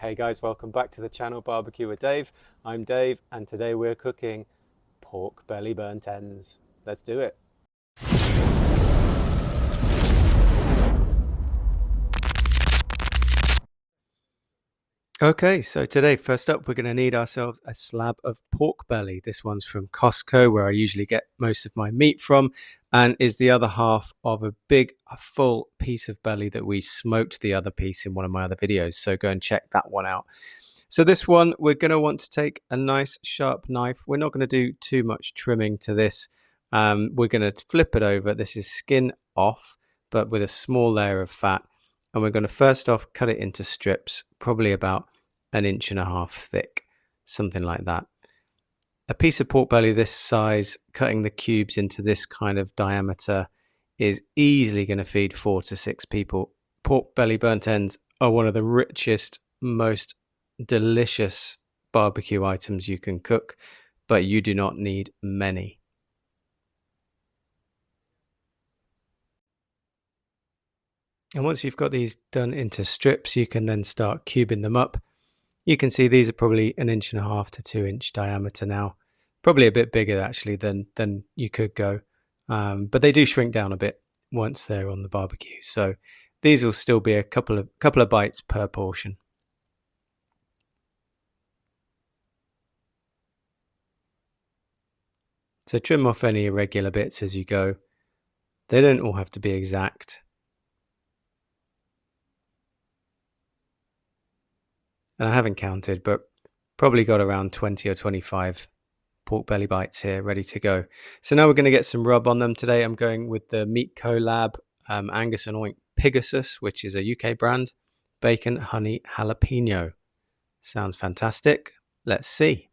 Hey guys, welcome back to the channel Barbecue with Dave. I'm Dave and today we're cooking pork belly burnt ends. Let's do it. Okay, so today, first up, we're going to need ourselves a slab of pork belly. This one's from Costco, where I usually get most of my meat from, and is the other half of a full piece of belly that we smoked the other piece in one of my other videos. So go and check that one out. So this one, we're going to want to take a nice sharp knife. We're not going to do too much trimming to this. We're going to flip it over. This is skin off, but with a small layer of fat. And we're going to first off cut it into strips, probably about 1.5 inches thick, something like that. A piece of pork belly this size, cutting the cubes into this kind of diameter, is easily going to feed 4 to 6 people. Pork belly burnt ends are one of the richest, most delicious barbecue items you can cook, but you do not need many. And once you've got these done into strips, you can then start cubing them up. You can see these are probably 1.5 inches to 2 inch diameter now. Probably a bit bigger actually than you could go. But they do shrink down a bit once they're on the barbecue. So these will still be a couple of bites per portion. So trim off any irregular bits as you go. They don't all have to be exact. And I haven't counted, but probably got around 20 or 25 pork belly bites here ready to go. So now we're going to get some rub on them. Today I'm going with the Meat Collab Angus and Oink Pegasus, which is a UK brand. Bacon, honey, jalapeno. Sounds fantastic. Let's see.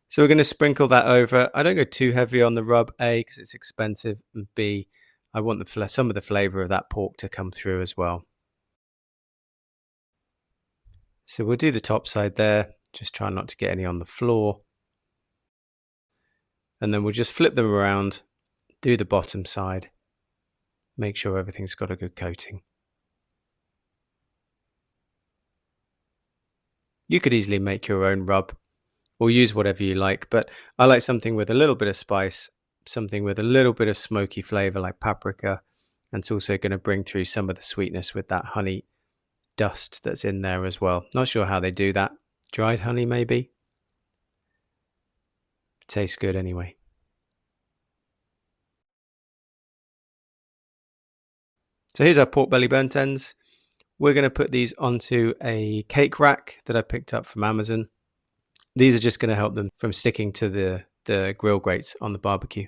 So we're going to sprinkle that over. I don't go too heavy on the rub, A, because it's expensive, and B, I want some of the flavor of that pork to come through as well. So we'll do the top side there, just try not to get any on the floor. And then we'll just flip them around, do the bottom side, make sure everything's got a good coating. You could easily make your own rub or use whatever you like, but I like something with a little bit of spice, something with a little bit of smoky flavor like paprika, and it's also going to bring through some of the sweetness with that honey dust that's in there as well. Not sure how they do that. Dried honey maybe. Tastes good anyway. So here's our pork belly burnt ends. We're going to put these onto a cake rack that I picked up from Amazon. These are just going to help them from sticking to the grill grates on the barbecue.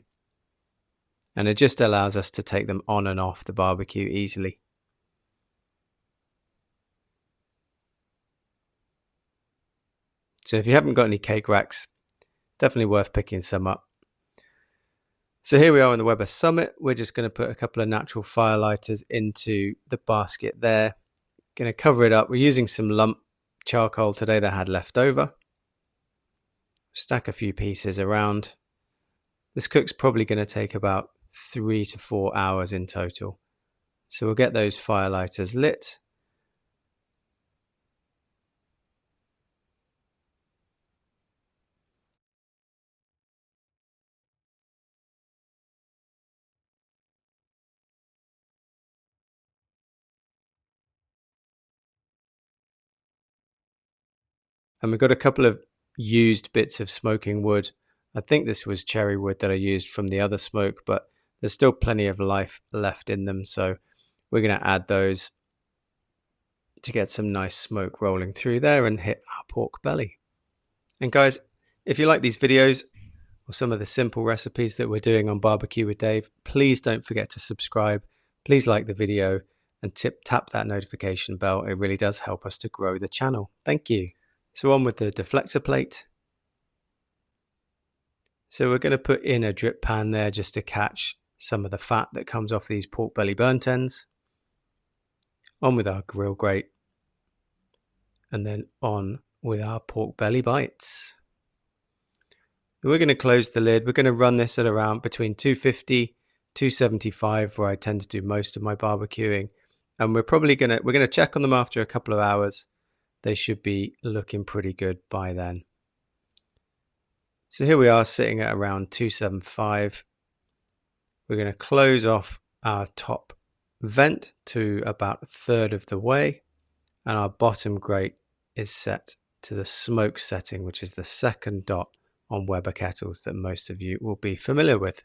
And it just allows us to take them on and off the barbecue easily. So if you haven't got any cake racks, definitely worth picking some up. So here we are in the Weber Summit. We're just going to put a couple of natural fire lighters into the basket there. Going to cover it up. We're using some lump charcoal today that I had left over. Stack a few pieces around. This cook's probably going to take about 3 to 4 hours in total. So we'll get those fire lighters lit. And we've got a couple of used bits of smoking wood. I think this was cherry wood that I used from the other smoke, but there's still plenty of life left in them. So we're going to add those to get some nice smoke rolling through there and hit our pork belly. And guys, if you like these videos or some of the simple recipes that we're doing on Barbecue with Dave, please don't forget to subscribe. Please like the video and tap that notification bell. It really does help us to grow the channel. Thank you. So on with the deflector plate. So we're going to put in a drip pan there just to catch some of the fat that comes off these pork belly burnt ends. On with our grill grate. And then on with our pork belly bites. We're going to close the lid. We're going to run this at around between 250, 275, where I tend to do most of my barbecuing. And we're going to check on them after a couple of hours. they should be looking pretty good by then. So here we are sitting at around 275. We're going to close off our top vent to about a third of the way, and our bottom grate is set to the smoke setting, which is the second dot on Weber kettles that most of you will be familiar with.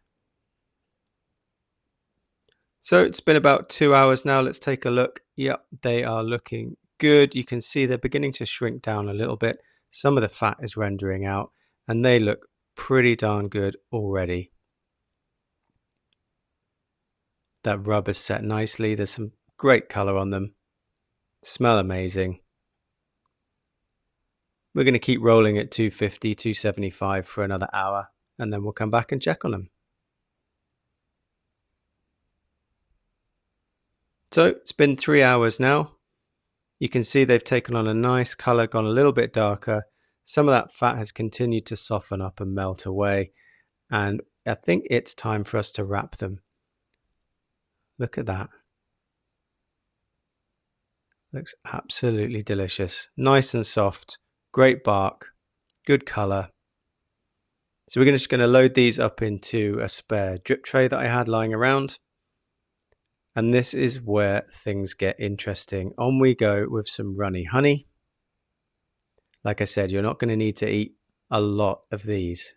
So it's been about 2 hours now. Let's take a look. Yep, they are looking good. You can see they're beginning to shrink down a little bit. Some of the fat is rendering out, and they look pretty darn good already. That rub is set nicely. There's some great color on them. Smell amazing. We're going to keep rolling at 250, 275 for another hour, and then we'll come back and check on them. So it's been 3 hours now. You can see they've taken on a nice color, gone a little bit darker. Some of that fat has continued to soften up and melt away. And I think it's time for us to wrap them. Look at that. Looks absolutely delicious. Nice and soft. Great bark. Good color. So we're just going to load these up into a spare drip tray that I had lying around. And this is where things get interesting. On we go with some runny honey. Like I said, you're not going to need to eat a lot of these.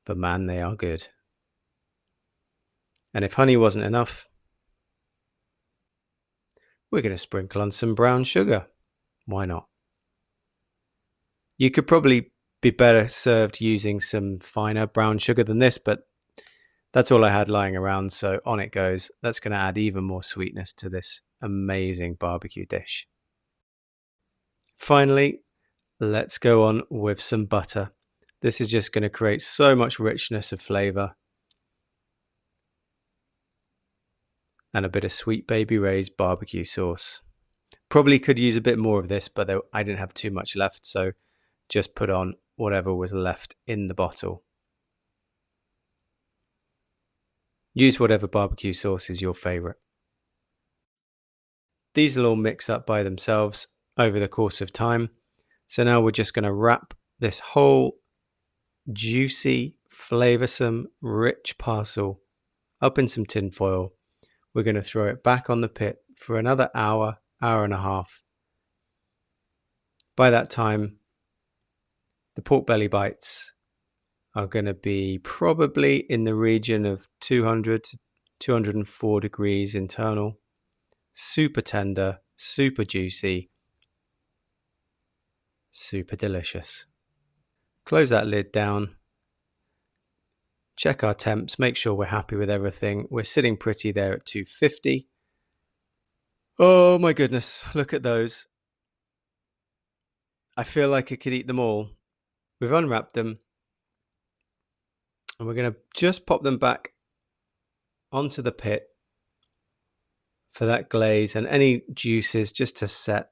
But man, they are good. And if honey wasn't enough, we're going to sprinkle on some brown sugar. Why not? You could probably be better served using some finer brown sugar than this, but that's all I had lying around, so on it goes. That's going to add even more sweetness to this amazing barbecue dish. Finally, let's go on with some butter. This is just going to create so much richness of flavor. And a bit of Sweet Baby Ray's barbecue sauce. Probably could use a bit more of this, but I didn't have too much left, so just put on whatever was left in the bottle. Use whatever barbecue sauce is your favorite. These will all mix up by themselves over the course of time. So now we're just going to wrap this whole juicy, flavorsome, rich parcel up in some tin foil. We're going to throw it back on the pit for another hour, hour and a half. By that time, the pork belly bites are going to be probably in the region of 200 to 204 degrees internal. Super tender, super juicy, super delicious. Close that lid down. Check our temps, make sure we're happy with everything. We're sitting pretty there at 250. Oh my goodness, look at those. I feel like I could eat them all. We've unwrapped them. And we're going to just pop them back onto the pit for that glaze and any juices just to set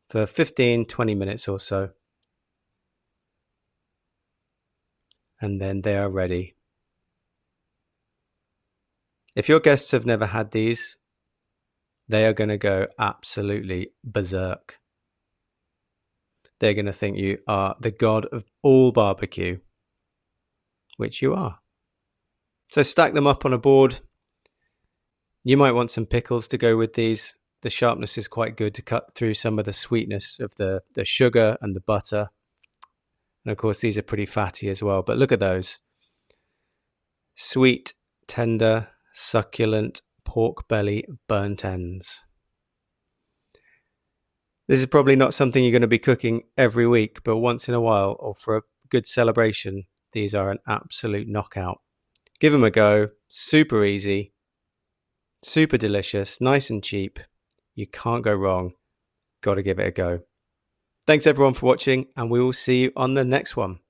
for 15-20 minutes or so. And then they are ready. If your guests have never had these, they are going to go absolutely berserk. They're going to think you are the god of all barbecue, which you are. So stack them up on a board. You might want some pickles to go with these. The sharpness is quite good to cut through some of the sweetness of the sugar and the butter. And of course, these are pretty fatty as well. But look at those. Sweet, tender, succulent pork belly burnt ends. This is probably not something you're going to be cooking every week, but once in a while or for a good celebration, these are an absolute knockout. Give them a go. Super easy, super delicious, nice and cheap. You can't go wrong. Got to give it a go. Thanks everyone for watching, and we will see you on the next one.